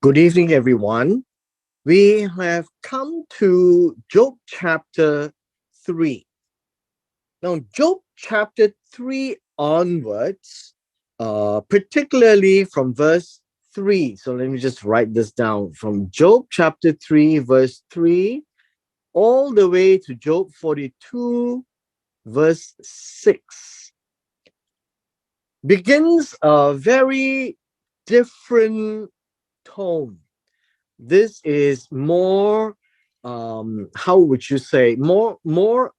Good evening, everyone. We have come to Job chapter 3. Now, Job chapter 3 onwards, particularly from verse 3. So let me just write this down from Job chapter 3, verse 3, all the way to Job 42, verse 6, begins a very different tone. This is more, how would you say, more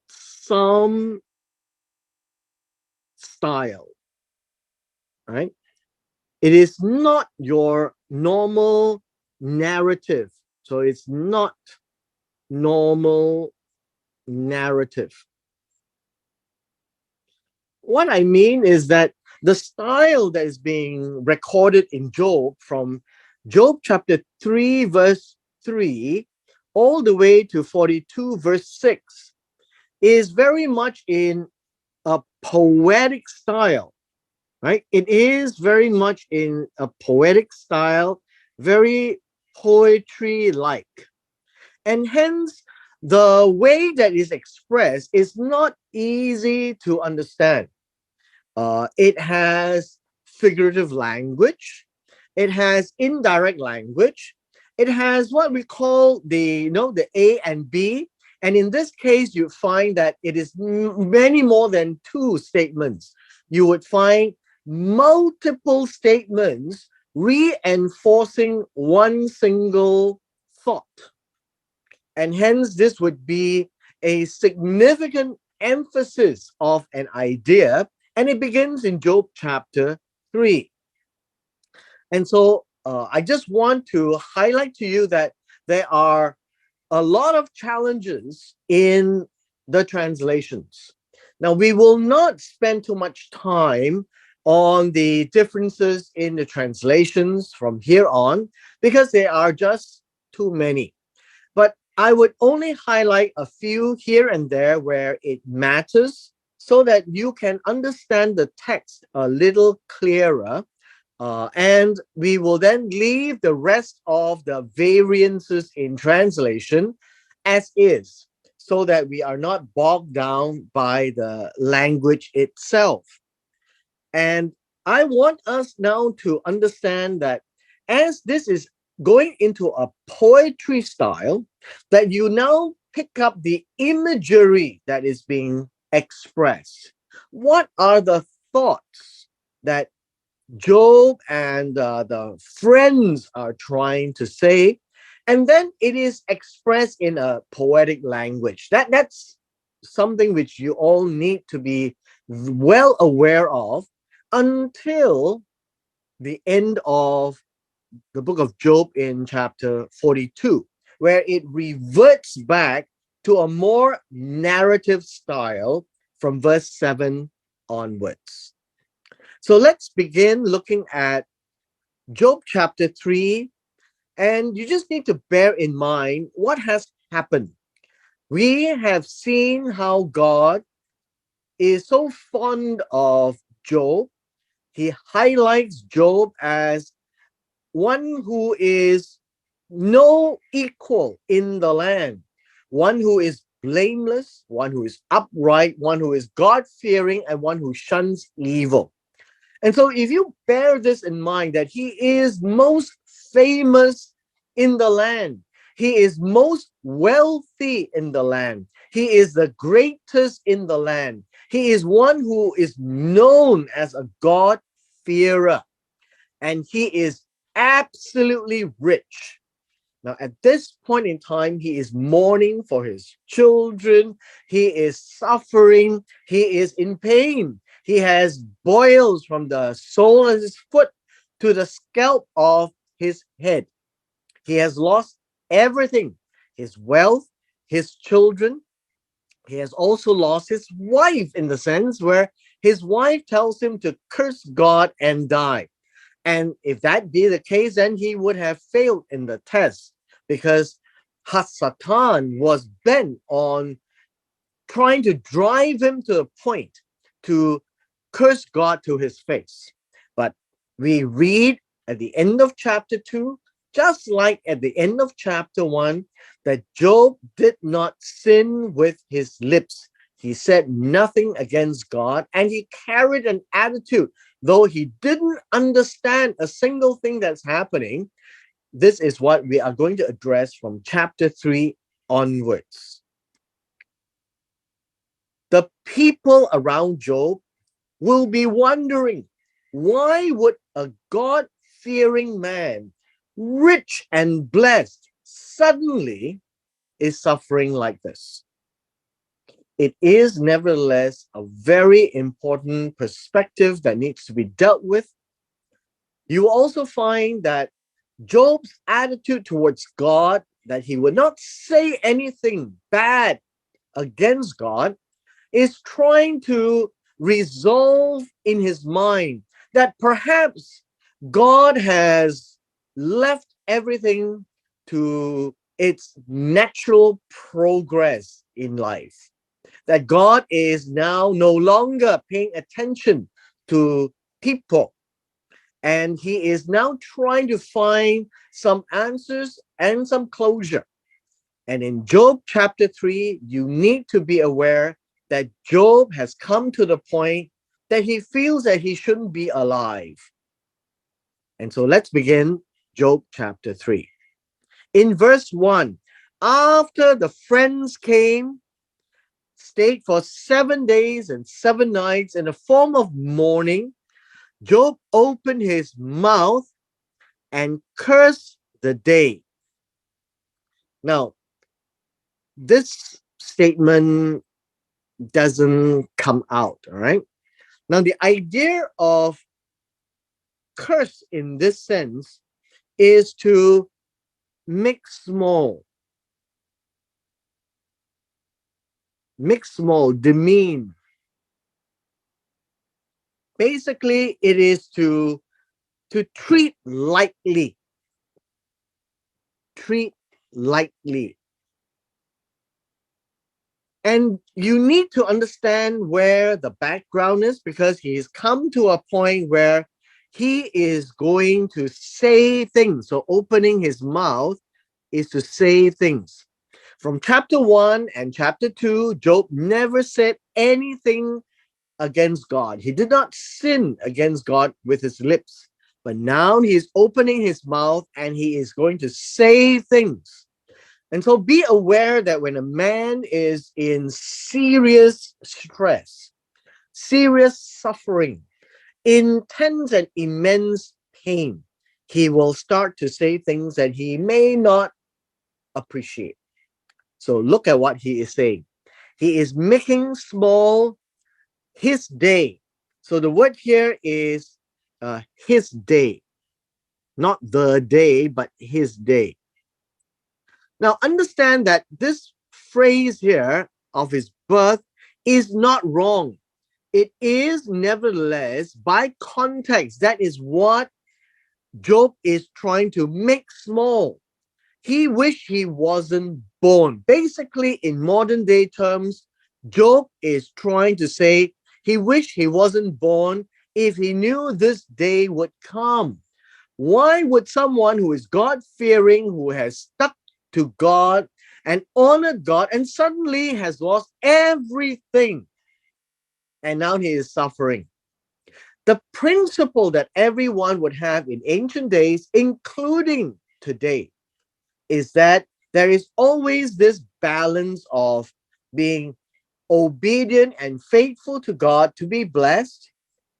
some style, right? It is not your normal narrative. So it's not normal narrative. What I mean is that the style that is being recorded in Job, from Job chapter 3 verse 3 all the way to 42 verse 6, is very much in a poetic style, right? It is very much in a poetic style, very poetry like. And hence, the way that is expressed is not easy to understand. It has figurative language, it has indirect language, it has what we call the A and B. And in this case, you find that it is many more than two statements. You would find multiple statements reinforcing one single thought. And hence, this would be a significant emphasis of an idea. And it begins in Job chapter 3. And so I just want to highlight to you that there are a lot of challenges in the translations. Now, we will not spend too much time on the differences in the translations from here on because there are just too many. But I would only highlight a few here and there where it matters so that you can understand the text a little clearer. And we will then leave the rest of the variances in translation as is, so that we are not bogged down by the language itself. And I want us now to understand that as this is going into a poetry style, that you now pick up the imagery that is being expressed. What are the thoughts that Job and the friends are trying to say? And then it is expressed in a poetic language. That's something which you all need to be well aware of until the end of the book of Job in chapter 42, where it reverts back to a more narrative style from verse 7 onwards. So let's begin looking at Job chapter 3, and you just need to bear in mind what has happened. We have seen how God is so fond of Job. He highlights Job as one who is no equal in the land, one who is blameless, one who is upright, one who is God fearing, and one who shuns evil. And so, if you bear this in mind, that he is most famous in the land, he is most wealthy in the land, he is the greatest in the land, he is one who is known as a God-fearer, and he is absolutely rich. Now, at this point in time, he is mourning for his children. He is suffering. He is in pain. He has boils from the sole of his foot to the scalp of his head. He has lost everything, his wealth, his children. He has also lost his wife, in the sense where his wife tells him to curse God and die. And if that be the case, then he would have failed in the test, because Hasatan was bent on trying to drive him to the point to curse God to his face. But we read at the end of chapter 2, just like at the end of chapter 1, that Job did not sin with his lips. He said nothing against God, and he carried an attitude, though he didn't understand a single thing that's happening. This is what we are going to address from chapter 3 onwards. The people around Job will be wondering, why would a God-fearing man, rich and blessed, suddenly is suffering like this? It is nevertheless a very important perspective that needs to be dealt with. You also find that Job's attitude towards God, that he would not say anything bad against God, is trying to resolve in his mind that perhaps God has left everything to its natural progress in life. That God is now no longer paying attention to people. And he is now trying to find some answers and some closure. And in Job chapter 3, you need to be aware that Job has come to the point that he feels that he shouldn't be alive. And so let's begin Job chapter 3. In verse 1, after the friends came, stayed for 7 days and 7 nights in a form of mourning, Job opened his mouth and cursed the day. Now, this statement doesn't come out, all right? Now, the idea of curse in this sense is to make small, demean. Basically, it is to treat lightly, treat lightly. And you need to understand where the background is, because he's come to a point where he is going to say things. So opening his mouth is to say things. From chapter 1 and chapter 2, Job never said anything against God. He did not sin against God with his lips. But now he is opening his mouth and he is going to say things. And so be aware that when a man is in serious stress, serious suffering, intense and immense pain, he will start to say things that he may not appreciate. So look at what he is saying. He is making small his day. So the word here is his day, not the day, but his day. Now understand that this phrase here of his birth is not wrong. It is nevertheless, by context, that is what Job is trying to make small. He wished he wasn't born. Basically, in modern day terms, Job is trying to say he wished he wasn't born if he knew this day would come. Why would someone who is God-fearing, who has stuck to God and honored God, and suddenly has lost everything, and now he is suffering? The principle that everyone would have in ancient days, including today, is that there is always this balance of being obedient and faithful to God to be blessed.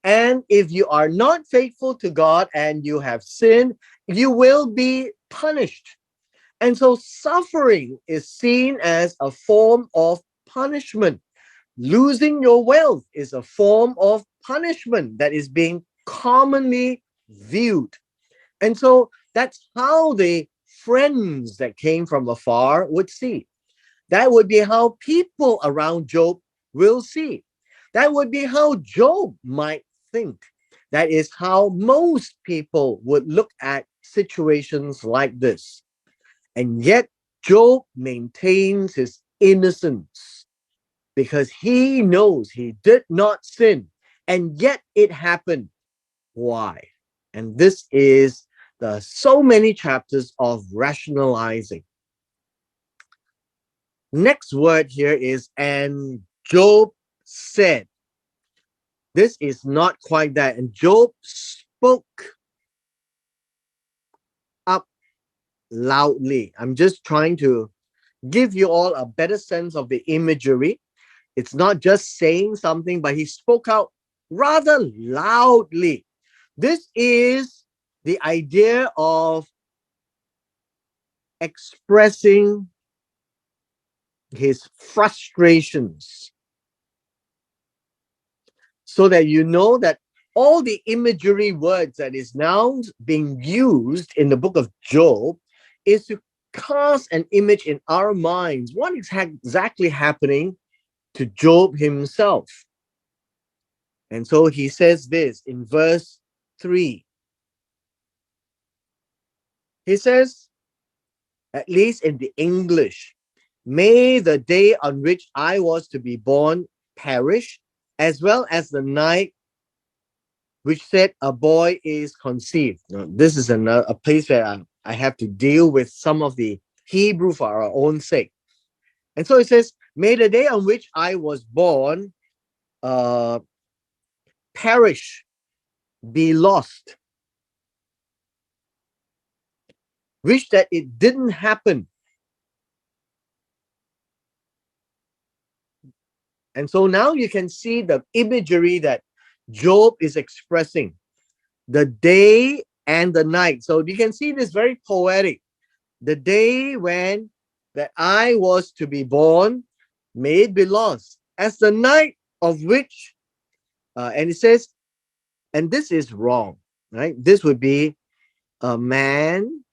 And if you are not faithful to God and you have sinned, you will be punished. And so suffering is seen as a form of punishment. Losing your wealth is a form of punishment that is being commonly viewed. And so that's how the friends that came from afar would see. That would be how people around Job will see. That would be how Job might think. That is how most people would look at situations like this. And yet, Job maintains his innocence because he knows he did not sin. And yet it happened. Why? And this is the so many chapters of rationalizing. Next word here is, and Job said. This is not quite that. And Job spoke up loudly. I'm just trying to give you all a better sense of the imagery. It's not just saying something, but he spoke out rather loudly. This is the idea of expressing his frustrations, so that you know that all the imagery words that is now being used in the book of Job is to cast an image in our minds what is exactly happening to Job himself. And so he says this in verse 3. He says, at least in the English, may the day on which I was to be born perish, as well as the night which said a boy is conceived. Now, this is a place where I have to deal with some of the Hebrew for our own sake. And so it says, may the day on which I was born uh, perish, be lost. Wish that it didn't happen. And so now you can see the imagery that Job is expressing, the day and the night. So you can see this very poetic. The day when that I was to be born, may it be lost, as the night of which, and it says, and this is wrong, right? This would be a man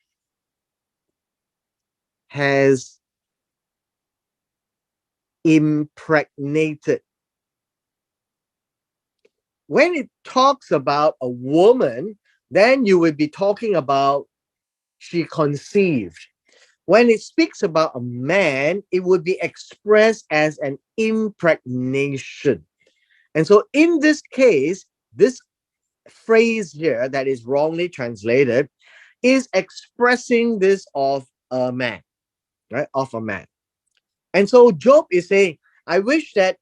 has impregnated. When it talks about a woman, then you would be talking about she conceived. When it speaks about a man, it would be expressed as an impregnation. And so in this case, this phrase here that is wrongly translated is expressing this of a man, right? Of a man. And so Job is saying, I wish that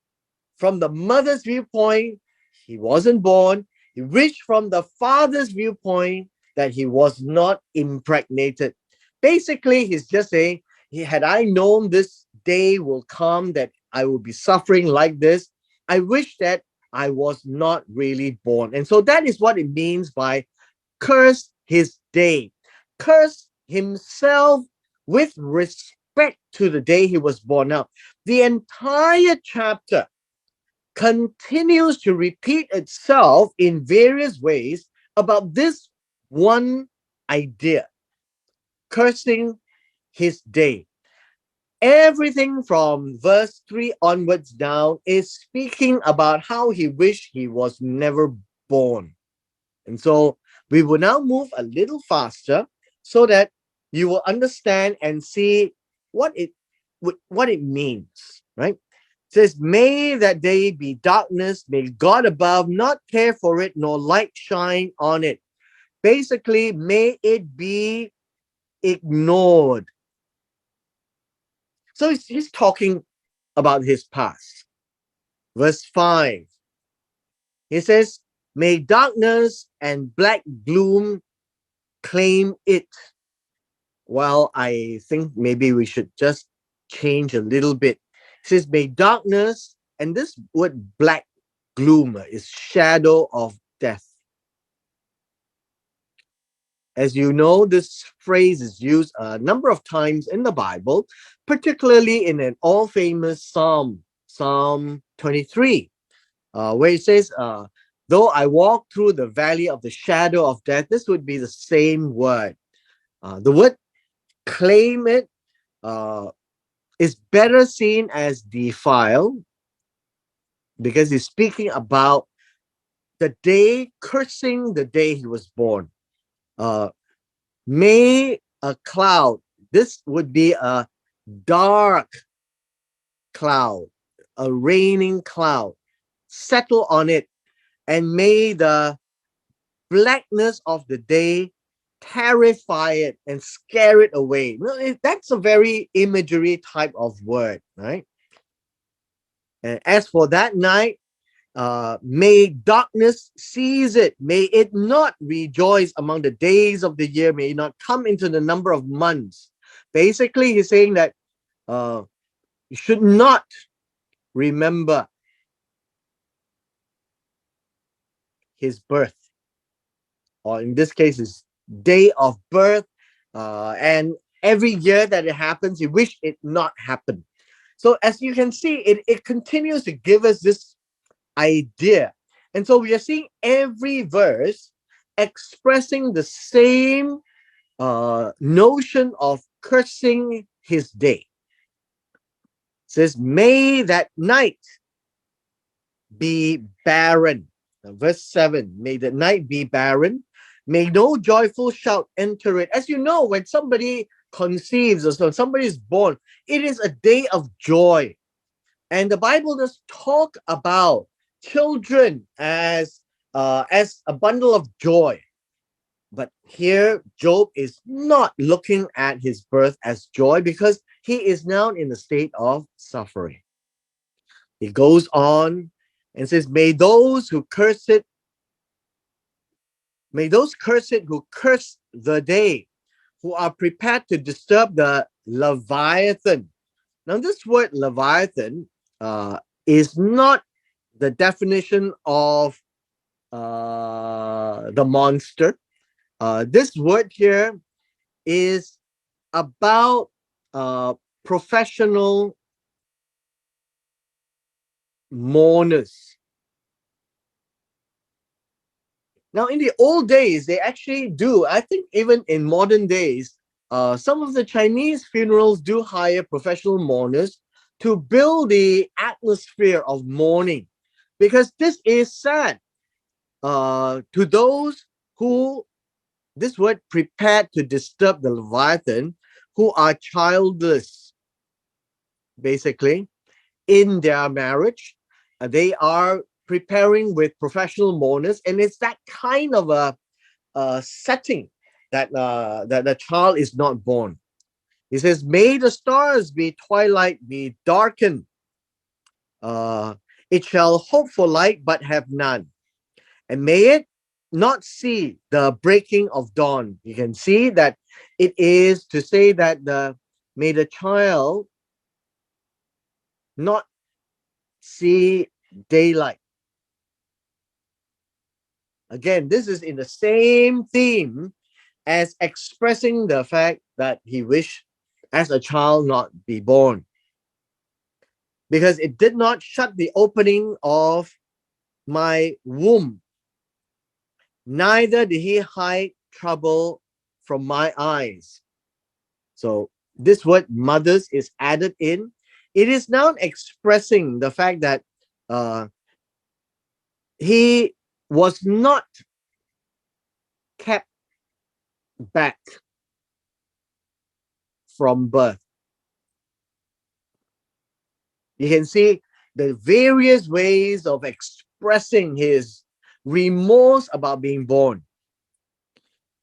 from the mother's viewpoint, he wasn't born. He wished from the father's viewpoint that he was not impregnated. Basically, he's just saying, had I known this day will come that I will be suffering like this, I wish that I was not really born. And so that is what it means by curse his day. Curse himself with respect to the day he was born. Now, the entire chapter continues to repeat itself in various ways about this one idea, cursing his day. Everything from verse 3 onwards down is speaking about how he wished he was never born. And so we will now move a little faster so that you will understand and see what it means, right? It says, may that day be darkness, may God above not care for it, nor light shine on it. Basically, may it be ignored. So he's talking about his past. Verse 5, he says, may darkness and black gloom claim it. Well, I think maybe we should just change a little bit. It says, may darkness, and this word black gloom is shadow of death. As you know, this phrase is used a number of times in the Bible, particularly in an all famous Psalm, Psalm 23, where it says, though I walk through the valley of the shadow of death, this would be the same word. The word claim it is better seen as defile, because he's speaking about the day, cursing the day he was born. May a cloud, this would be a dark cloud, a raining cloud, settle on it, and may the blackness of the day terrify it and scare it away. No, that's a very imagery type of word, right? And as for that night, may darkness seize it. May it not rejoice among the days of the year. May it not come into the number of months. Basically, he's saying that you should not remember his birth, or in this case, his day of birth. And every year that it happens, you wish it not happened. So as you can see, it continues to give us this idea. And so we are seeing every verse expressing the same notion of cursing his day. It says, may that night be barren. Now, verse 7, may the night be barren. May no joyful shout enter it. As you know, when somebody conceives or so somebody is born, it is a day of joy. And the Bible does talk about children as a bundle of joy. But here, Job is not looking at his birth as joy because he is now in a state of suffering. He goes on and says, may those curse it who curse the day, who are prepared to disturb the Leviathan. Now, this word Leviathan is not the definition of the monster. This word here is about professional mourners. Now, in the old days, they actually do. I think even in modern days, some of the Chinese funerals do hire professional mourners to build the atmosphere of mourning, because this is sad. To those who, this word prepared to disturb the Leviathan, who are childless, basically, in their marriage. They are preparing with professional mourners, and it's that kind of a setting that that the child is not born. He says, "May the stars be twilight, be darkened. Uh, it shall hope for light, but have none. And may it not see the breaking of dawn." You can see that it is to say that may the child not see daylight. Again, this is in the same theme as expressing the fact that he wished as a child not be born, because it did not shut the opening of my womb, neither did he hide trouble from my eyes. So this word mothers is added in. It is now expressing the fact that uh, he was not kept back from birth. You can see the various ways of expressing his remorse about being born.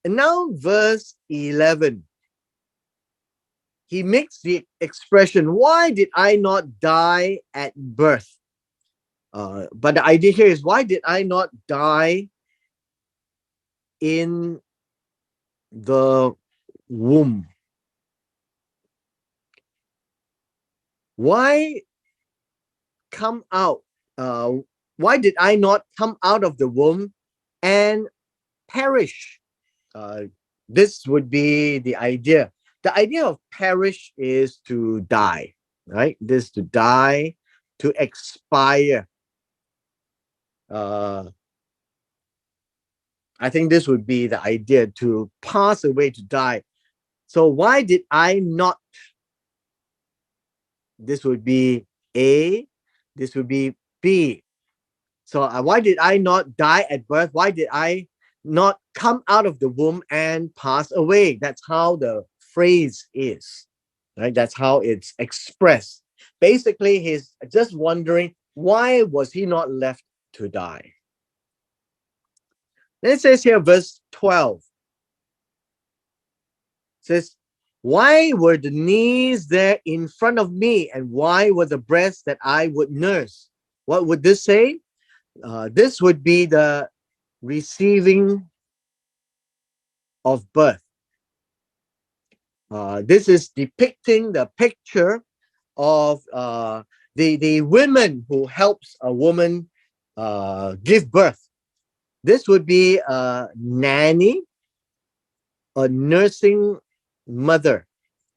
And now, verse 11, he makes the expression, why did I not die at birth? But the idea here is, why did I not die in the womb? Why come out? Why did I not come out of the womb and perish? This would be the idea. The idea of perish is to die, right? This to die, to expire. I think this would be the idea, to pass away, to die. So why did I not? This would be A, this would be B. So why did I not die at birth? Why did I not come out of the womb and pass away? That's how the phrase is, right? That's how it's expressed. Basically, he's just wondering, why was he not left to die? Then it says here, verse 12 says, why were the knees there in front of me, and why were the breasts that I would nurse? What would this say? This would be the receiving of birth. This is depicting the picture of the women who helps a woman give birth. This would be a nanny, a nursing mother,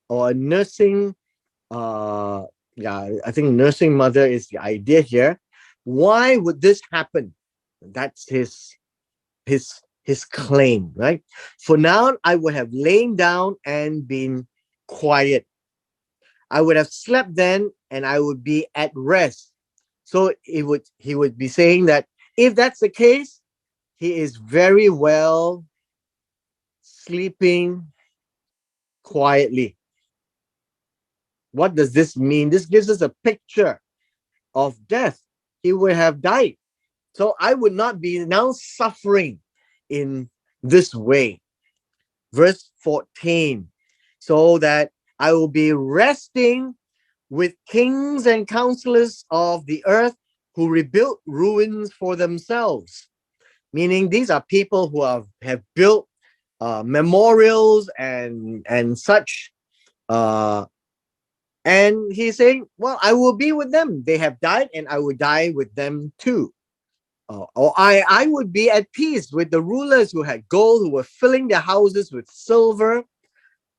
or a nursing. Yeah, I think nursing mother is the idea here. Why would this happen? That's his claim, right? For now, I would have lain down and been quiet. I would have slept then, and I would be at rest. So he would be saying that if that's the case, he is very well sleeping quietly. What does this mean? This gives us a picture of death. He would have died. So I would not be now suffering in this way. Verse 14, so that I will be resting with kings and counselors of the earth who rebuilt ruins for themselves. Meaning these are people who have built memorials and such. And he's saying, well, I will be with them. They have died, and I will die with them too. Or I would be at peace with the rulers who had gold, who were filling their houses with silver.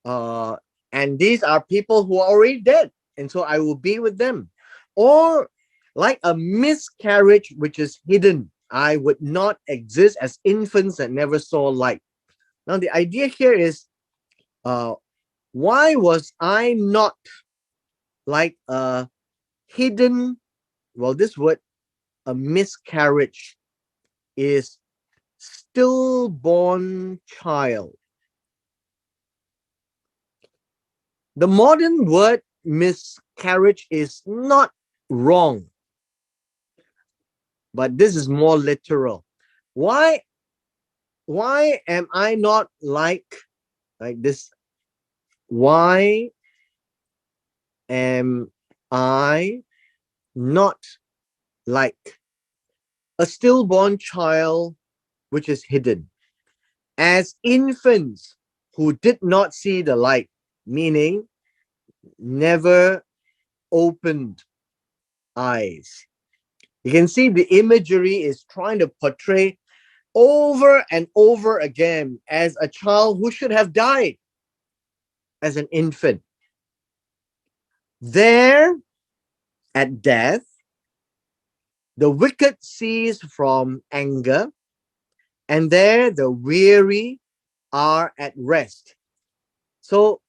Uh, and these are people who are already dead. And so I will be with them. Or like a miscarriage which is hidden, I would not exist as infants that never saw light. Now, the idea here is why was I not like a hidden, well, this word, a miscarriage, is stillborn child. The modern word miscarriage is not wrong, but this is more literal. Why am I not like this? Why am I not like a stillborn child which is hidden? As infants who did not see the light, meaning never opened eyes. You can see the imagery is trying to portray over and over again as a child who should have died as an infant. There, at death, the wicked cease from anger, and there the weary are at rest. So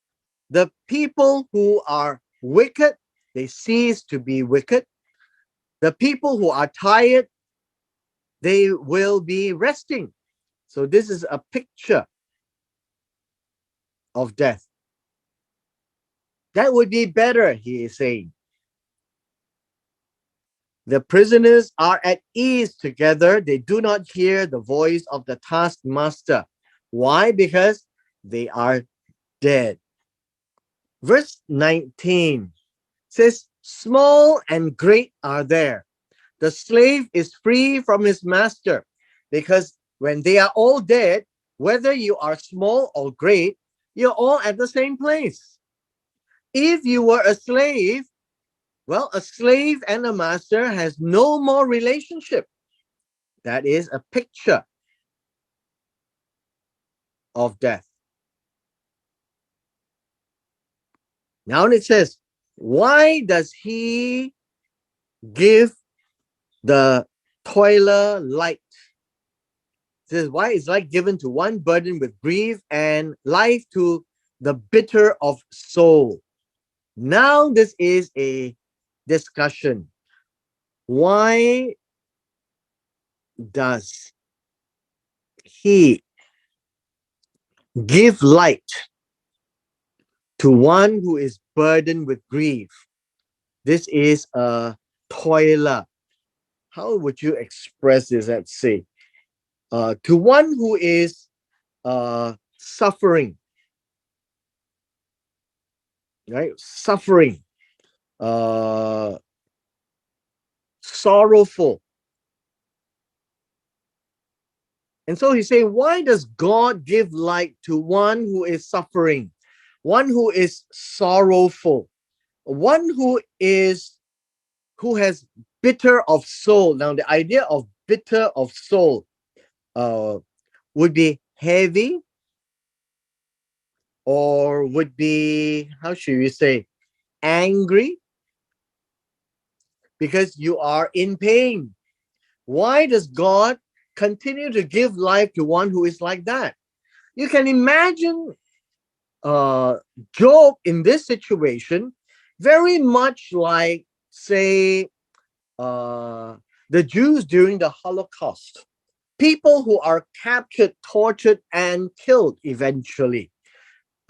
the people who are wicked, they cease to be wicked. The people who are tired, they will be resting. So this is a picture of death. That would be better, he is saying. The prisoners are at ease together. They do not hear the voice of the taskmaster. Why? Because they are dead. Verse 19 says, small and great are there. The slave is free from his master, because when they are all dead, whether you are small or great, you're all at the same place. If you were a slave, well, a slave and a master has no more relationship. That is a picture of death. Now it says, why does he give the toiler light? It says, why is light given to one burdened with grief, and life to the bitter of soul? Now this is a discussion. Why does he give light to one who is burdened with grief? This is a toiler. How would you express this? Let's see. to one who is suffering, right? Suffering, uh, sorrowful. And so he's saying, why does God give light to one who is suffering, one who is sorrowful, one who has bitter of soul? Now, the idea of bitter of soul uh, would be heavy, or would be, how should we say, angry, because you are in pain. Why does God continue to give life to one who is like that? You can imagine uh, Job in this situation, very much like, say, uh, the Jews during the Holocaust. People who are captured, tortured, and killed eventually.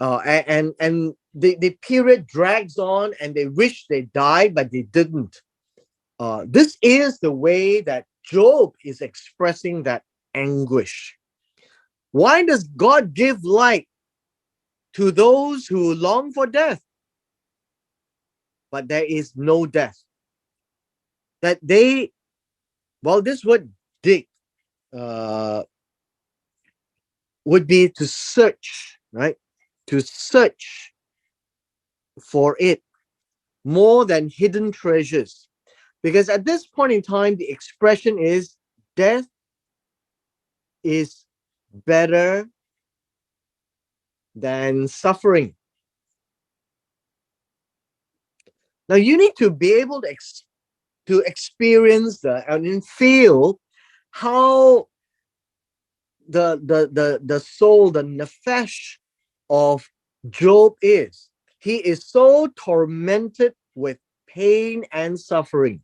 And the period drags on, and they wish they died, but they didn't. This is the way that Job is expressing that anguish. Why does God give light to those who long for death, but there is no death? That they, well, this word dig uh, would be to search, right? To search for it more than hidden treasures. Because at this point in time, the expression is death is better than suffering. Now you need to be able to experience and feel how the soul, the nefesh of Job is. He is so tormented with pain and suffering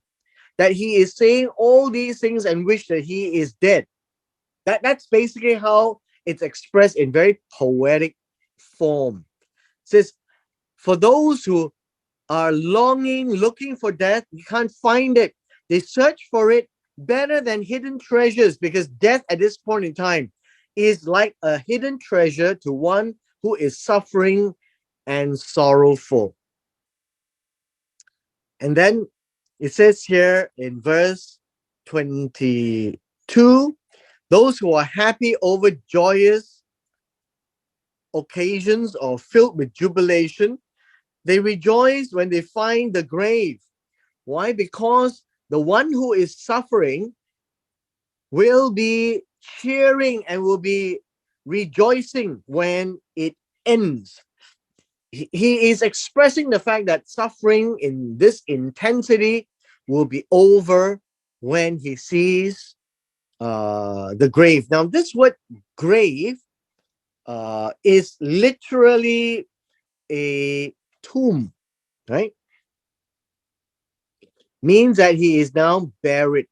that he is saying all these things and wish that he is dead. That's basically how it's expressed in very poetic form. It says, for those who are longing, looking for death, you can't find it. They search for it better than hidden treasures, because death at this point in time is like a hidden treasure to one who is suffering and sorrowful. And then it says here in verse 22, those who are happy over joyous occasions or filled with jubilation, they rejoice when they find the grave. Why? Because the one who is suffering will be cheering and will be rejoicing when it ends. He is expressing the fact that suffering in this intensity will be over when he sees the grave. Now, this word grave is literally a tomb, right? Means that he is now buried,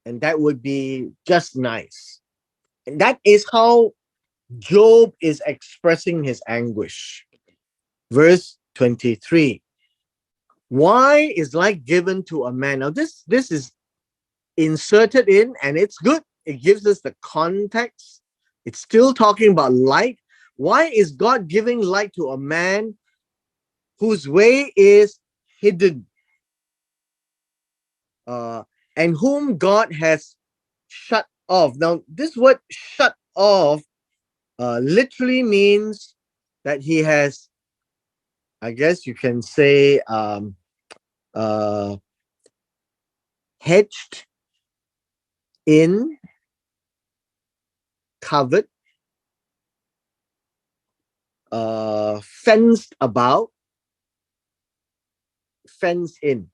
and that would be just nice. And that is how Job is expressing his anguish. Verse 23. Why is light given to a man? Now, this is inserted in, and it's good. It gives us the context. It's still talking about light. Why is God giving light to a man whose way is hidden, uh, and whom God has shut off? Now, this word shut off literally means that he has, I guess you can say, uh, hedged in, covered, fenced about, fenced in.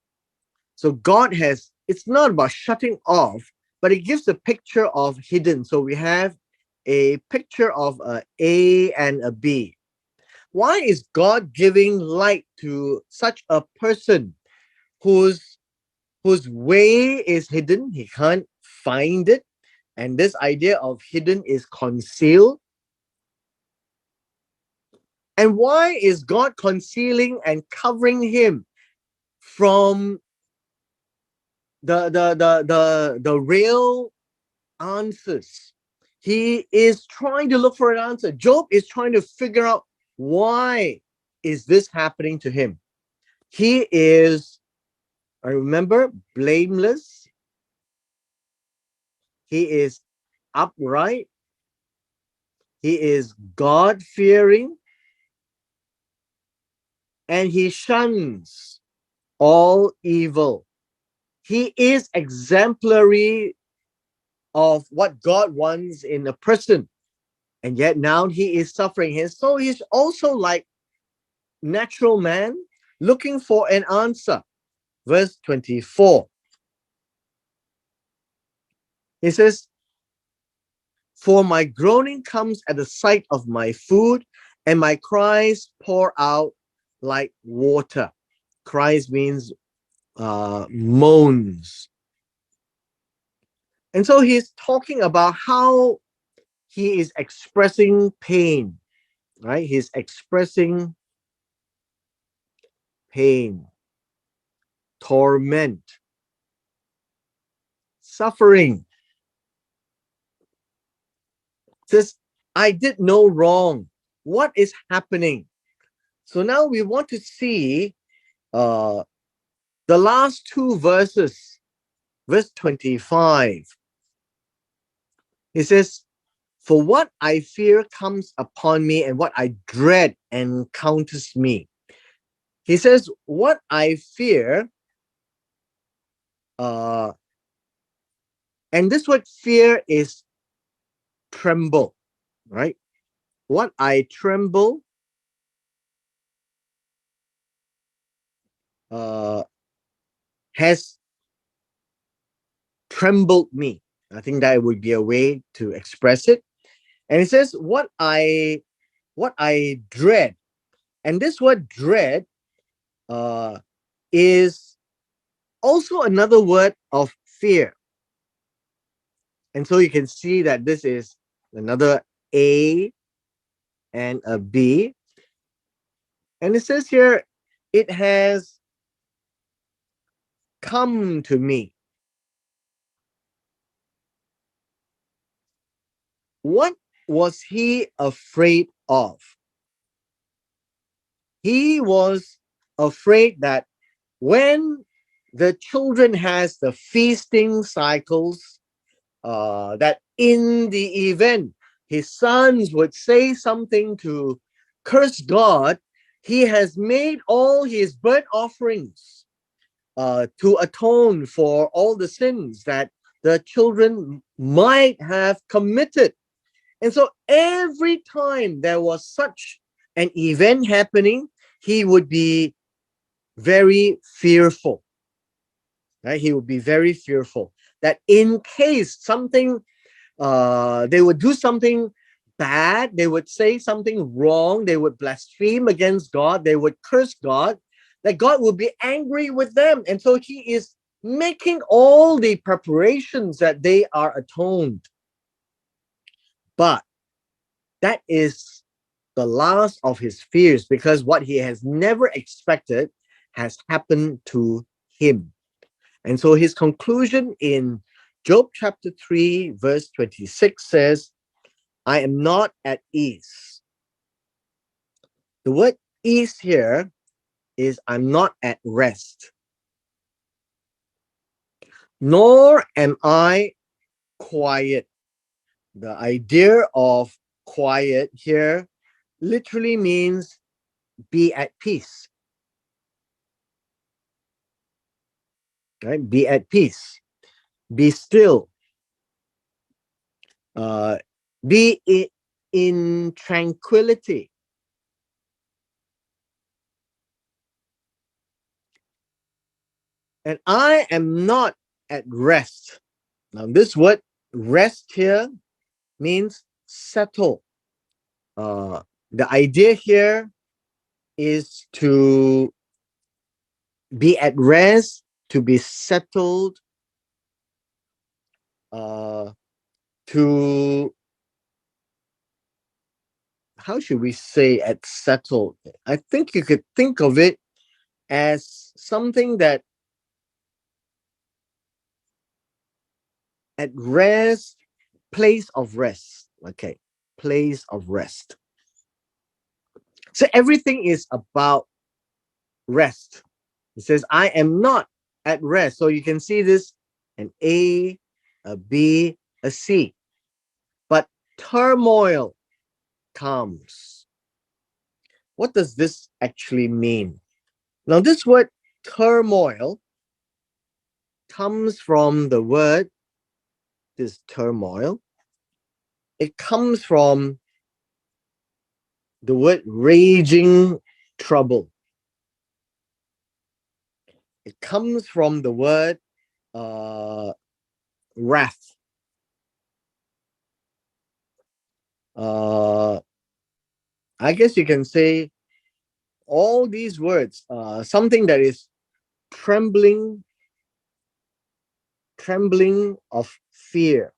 So God has, it's not about shutting off, but it gives a picture of hidden. So we have a picture of A and a B. Why is God giving light to such a person whose way is hidden? He can't find it. And this idea of hidden is concealed. And why is God concealing and covering him from the real answers? He is trying to look for an answer. Job is trying to figure out why is this happening to him. He is, I remember, blameless. He is upright. He is God-fearing. And he shuns all evil. He is exemplary of what God wants in a person. And yet now he is suffering. And so he's also like natural man looking for an answer. Verse 24. He says, "For my groaning comes at the sight of my food, and my cries pour out like water." Cries means moans. And so he's talking about how he is expressing pain, right? He's expressing pain, torment, suffering. Says, "I did no wrong. What is happening?" So now we want to see uh, the last two verses, verse 25. He says, "For what I fear comes upon me, and what I dread encounters me." He says, what I fear, uh, and this word fear is tremble, right? What I tremble uh, has trembled me. I think that would be a way to express it. And it says, what I dread. And this word dread uh, is also another word of fear. And so you can see that this is another A and a B. And it says here, it has come to me. What was he afraid of? He was afraid that when the children has the feasting cycles, that in the event his sons would say something to curse God, he has made all his burnt offerings to atone for all the sins that the children might have committed. And so every time there was such an event happening, he would be very fearful. Right? He would be very fearful that in case something, they would do something bad, they would say something wrong, they would blaspheme against God, they would curse God, that God would be angry with them. And so he is making all the preparations that they are atoned. But that is the last of his fears, because what he has never expected has happened to him. And so his conclusion in Job chapter 3, verse 26 says, "I am not at ease." The word ease here is I'm not at rest, nor am I quiet. The idea of quiet here literally means be at peace, right? Be at peace, be still, uh, be in tranquility. And I am not at rest. Now, this word rest here means settle. The idea here is to be at rest, to be settled, uh, to, how should we say at settled? I think you could think of it as something that at rest, place of rest. Okay, place of rest. So everything is about rest. It says, I am not at rest. So you can see this an A, a B, a C. But turmoil comes. What does this actually mean? Now, this word turmoil comes from the word, this turmoil. It comes from the word raging trouble. It comes from the word wrath. Uh, I guess you can say all these words, something that is trembling, trembling of fear.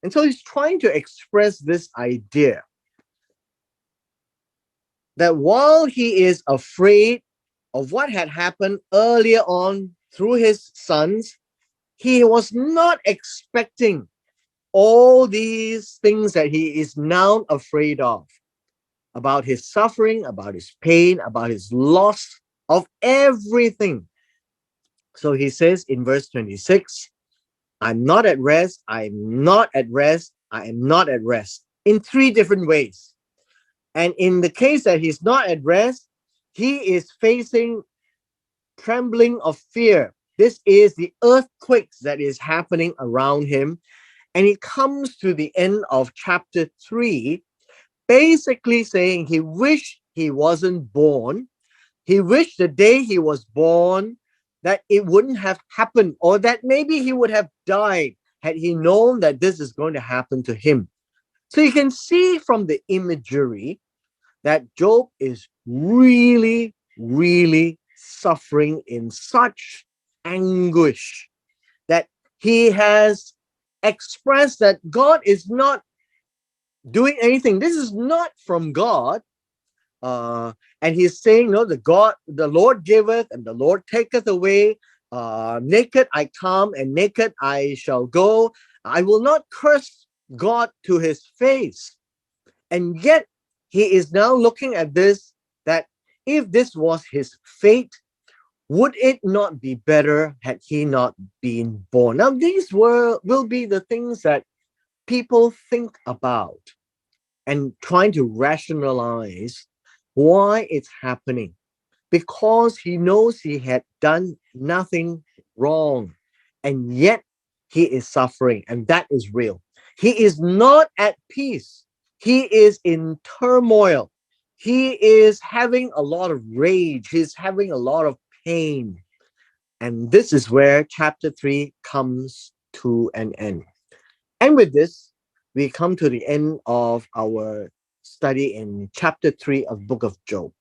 And so he's trying to express this idea that while he is afraid of what had happened earlier on through his sons, he was not expecting all these things that he is now afraid of, about his suffering, about his pain, about his loss of everything. So he says in verse 26, I'm not at rest, I'm not at rest, I am not at rest, in three different ways. And in the case that he's not at rest, he is facing trembling of fear. This is the earthquakes that is happening around him. And he comes to the end of chapter 3, basically saying he wished he wasn't born. He wished the day he was born that it wouldn't have happened, or that maybe he would have died had he known that this is going to happen to him. So you can see from the imagery that Job is really, really suffering in such anguish that he has expressed that God is not doing anything. This is not from God. And he's saying, no, the Lord giveth and the Lord taketh away. Naked I come and naked I shall go. I will not curse God to his face. And yet he is now looking at this, that if this was his fate, would it not be better had he not been born? Now, these will be the things that people think about and trying to rationalize why it's happening, because he knows he had done nothing wrong, and yet he is suffering, and that is real. He is not at peace. He is in turmoil. He is having a lot of rage. He's having a lot of pain. And this is where chapter 3 comes to an end. And with this, we come to the end of our study in chapter 3 of Book of Job.